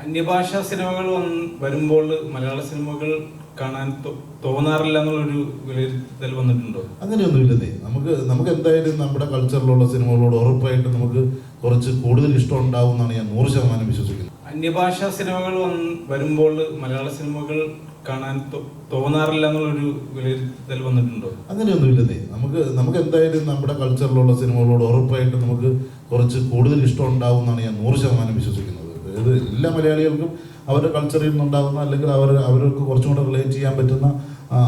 അന്യഭാഷാ സിനിമകൾ വരുമ്പോൾ മലയാള സിനിമകൾ കാണാൻ തോന്നാറില്ല എന്നുള്ളൊരു വിലയിരുത്തൽ വന്നിട്ടുണ്ടോ? അങ്ങനെയൊന്നുമില്ലെന്നേ. നമുക്ക് എന്തായാലും നമ്മുടെ കൾച്ചറിലുള്ള സിനിമകളോട് ഉറപ്പായിട്ട് നമുക്ക് കുറച്ച് കൂടുതൽ ഇഷ്ടം ഉണ്ടാവും എന്നാണ് ഞാൻ 100% വിശ്വസിക്കുന്നത്. അന്യഭാഷാ സിനിമകൾ വരുമ്പോൾ മലയാള സിനിമകൾ കാണാൻ തോന്നാറില്ല എന്നുള്ളൊരു വിലയിരുത്തൽ വന്നിട്ടുണ്ടോ? അങ്ങനെയൊന്നുമില്ലെന്നേ. നമുക്ക് എന്തായാലും നമ്മുടെ കൾച്ചറിലുള്ള സിനിമകളോട് ഉറപ്പായിട്ട് നമുക്ക് കുറച്ച് കൂടുതൽ ഇഷ്ടം ഉണ്ടാവും എന്നാണ് ഞാൻ 100% വിശ്വസിക്കുന്നത്. ഇത് എല്ലാ മലയാളികൾക്കും അവരുടെ കൾച്ചറിൽ നിന്നുണ്ടാകുന്ന അല്ലെങ്കിൽ അവർക്ക് കുറച്ചും കൂടെ റിലേറ്റ് ചെയ്യാൻ പറ്റുന്ന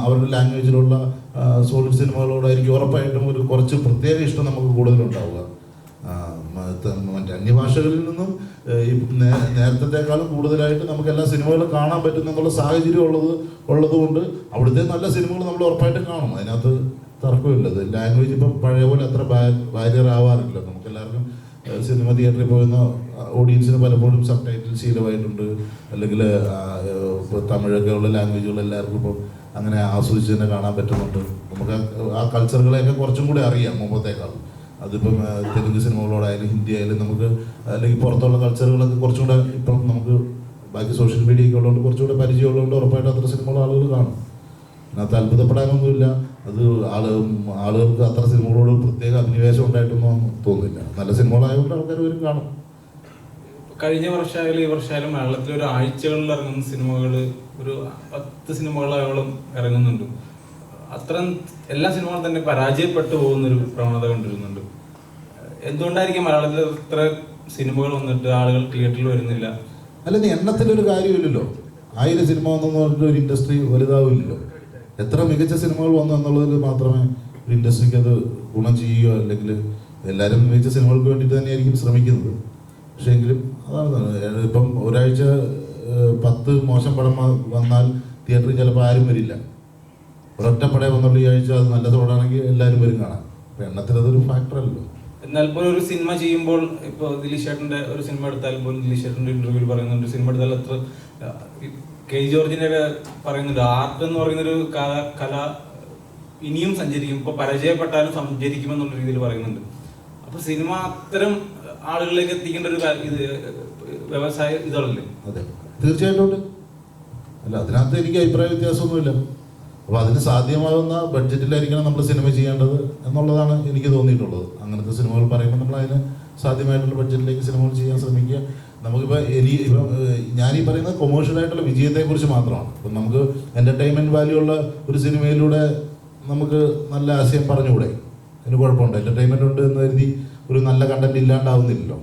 അവരുടെ ലാംഗ്വേജിലുള്ള സോളിഡ് സിനിമകളോടായിരിക്കും ഉറപ്പായിട്ടും ഒരു കുറച്ച് പ്രത്യേക ഇഷ്ടം നമുക്ക് കൂടുതലുണ്ടാവുക. മറ്റ് അന്യഭാഷകളിൽ നിന്നും നേരത്തേക്കാളും കൂടുതലായിട്ട് നമുക്ക് എല്ലാ സിനിമകളും കാണാൻ പറ്റുന്നുള്ള സാഹചര്യം ഉള്ളതുകൊണ്ട് അവിടുത്തെ നല്ല സിനിമകൾ നമ്മൾ ഉറപ്പായിട്ടും കാണും. അതിനകത്ത് തർക്കമില്ല. ലാംഗ്വേജ് ഇപ്പം പഴയ പോലെ അത്ര ബാരിയറാവാറില്ല. നമുക്ക് എല്ലാവർക്കും സിനിമ തിയേറ്ററിൽ പോകുന്ന ഓഡിയൻസിന് പലപ്പോഴും സബ് ടൈറ്റിൽ ശീലമായിട്ടുണ്ട്. അല്ലെങ്കിൽ ഇപ്പോൾ തമിഴൊക്കെ ഉള്ള ലാംഗ്വേജുകൾ എല്ലാവർക്കും ഇപ്പം അങ്ങനെ ആസ്വദിച്ച് തന്നെ കാണാൻ പറ്റുന്നുണ്ട്. നമുക്ക് ആ കൾച്ചറുകളെയൊക്കെ കുറച്ചും കൂടി അറിയാം മുമ്പത്തേക്കാളും. അതിപ്പം തെലുങ്ക് സിനിമകളോടായാലും ഹിന്ദി ആയാലും നമുക്ക് അല്ലെങ്കിൽ പുറത്തുള്ള കൾച്ചറുകളൊക്കെ കുറച്ചും കൂടെ ഇപ്പം നമുക്ക് ബാക്കി സോഷ്യൽ മീഡിയയൊക്കെ ഉള്ളതുകൊണ്ട് കുറച്ചുകൂടെ പരിചയമുള്ളതുകൊണ്ട് ഉറപ്പായിട്ട് അത്ര സിനിമകൾ ആളുകൾ കാണും. അതിനകത്ത് അത്ഭുതപ്പെടാനൊന്നുമില്ല. അത് ആളുകൾക്ക് അത്ര സിനിമകളോട് പ്രത്യേക അഭിനിവേശം ഉണ്ടായിട്ടൊന്നും തോന്നുന്നില്ല. നല്ല സിനിമകളായതുകൊണ്ട് ആൾക്കാർ വരും കാണും. കഴിഞ്ഞ വർഷമായാലും ഈ വർഷമായാലും മലയാളത്തിൽ ഒരു ആഴ്ചകളിൽ ഇറങ്ങുന്ന സിനിമകൾ ഒരു 10 സിനിമകളോളം ഇറങ്ങുന്നുണ്ട്. അത്തരം എല്ലാ സിനിമകളും തന്നെ പരാജയപ്പെട്ടു പോകുന്നൊരു പ്രവണത കണ്ടിരുന്നുണ്ട്. എന്തുകൊണ്ടായിരിക്കും മലയാളത്തിൽ ഇത്ര സിനിമകൾ വന്നിട്ട് ആളുകൾ തിയേറ്ററിൽ വരുന്നില്ല? അല്ലെങ്കിൽ എണ്ണത്തിലൊരു കാര്യമില്ലല്ലോ. 1000 സിനിമ വന്നെന്ന് പറഞ്ഞിട്ട് ഒരു ഇൻഡസ്ട്രി വലുതാവില്ലല്ലോ. എത്ര മികച്ച സിനിമകൾ വന്നു എന്നുള്ളതിൽ മാത്രമേ ഒരു ഇൻഡസ്ട്രിക്ക് അത് ഗുണം ചെയ്യുകയോ അല്ലെങ്കിൽ എല്ലാവരും മികച്ച സിനിമകൾക്ക് വേണ്ടിയിട്ട് തന്നെയായിരിക്കും ശ്രമിക്കുന്നത്. പക്ഷേ എങ്കിലും അതാണ് ഇപ്പം ഒരാഴ്ച 10 മോശം പടം വന്നാൽ തിയേറ്ററിൽ ചിലപ്പോൾ ആരും വരില്ല. ഒരൊറ്റ പടം വന്നുള്ള ഈ ആഴ്ച അത് നല്ല പടമാണെങ്കിൽ എല്ലാവരും വരും കാണാം. അപ്പം എണ്ണത്തിൽ അതൊരു ഫാക്ടറല്ലോ. എന്നാൽ പോലും ഒരു സിനിമ ചെയ്യുമ്പോൾ ഇപ്പോൾ ദിലീഷ് ചേട്ടൻ്റെ ഒരു സിനിമ എടുത്താൽ പോലും ദിലീഷ് ചേട്ടൻ്റെ ഇന്റർവ്യൂവിൽ പറയുന്നുണ്ട്, സിനിമ എടുത്താൽ അത്ര കെ ജോർജിൻ്റെ പറയുന്നുണ്ട്, ആർട്ട് എന്ന് പറയുന്നൊരു കല ഇനിയും സഞ്ചരിക്കും, ഇപ്പോൾ പരാജയപ്പെട്ടാലും സഞ്ചരിക്കുമെന്നുള്ള രീതിയിൽ പറയുന്നുണ്ട്. അപ്പോൾ സിനിമ അത്തരം ആളുകളിലേക്ക് എത്തിക്കേണ്ട ഒരു വ്യവസായ ഇതല്ലേ? അതെ, തീർച്ചയായിട്ടും ഉണ്ട്. അല്ല, അതിനകത്ത് എനിക്ക് അഭിപ്രായ വ്യത്യാസമൊന്നുമില്ല. അപ്പോൾ അതിന് സാധ്യമാകുന്ന ബഡ്ജറ്റിലായിരിക്കണം നമ്മൾ സിനിമ ചെയ്യേണ്ടത് എന്നുള്ളതാണ് എനിക്ക് തോന്നിയിട്ടുള്ളത്. അങ്ങനത്തെ സിനിമകൾ പറയുമ്പോൾ നമ്മൾ അതിന് സാധ്യമായിട്ടുള്ള ബഡ്ജറ്റിലേക്ക് സിനിമകൾ ചെയ്യാൻ ശ്രമിക്കുക. നമുക്കിപ്പോൾ ഞാനീ പറയുന്നത് കൊമേഴ്ഷ്യലായിട്ടുള്ള വിജയത്തെക്കുറിച്ച് മാത്രമാണ്. ഇപ്പം നമുക്ക് എൻ്റർടൈൻമെൻറ്റ് വാല്യൂ ഉള്ള ഒരു സിനിമയിലൂടെ നമുക്ക് നല്ല ആശയം പറഞ്ഞുകൂടെ? അതിന് കുഴപ്പമുണ്ട്. എൻ്റർടൈൻമെൻറ്റ് ഉണ്ട് എന്ന് കരുതി ഒരു നല്ല കണ്ടന്റ് ഇല്ലാണ്ടാവുന്നില്ലല്ലോ.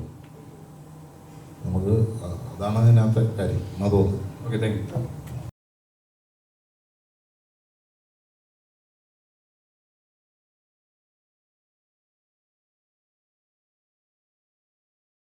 നമുക്ക് അതാണ് അതിനകത്തെ കാര്യം. എന്നാ തോന്നുന്നു. Okay, thank you.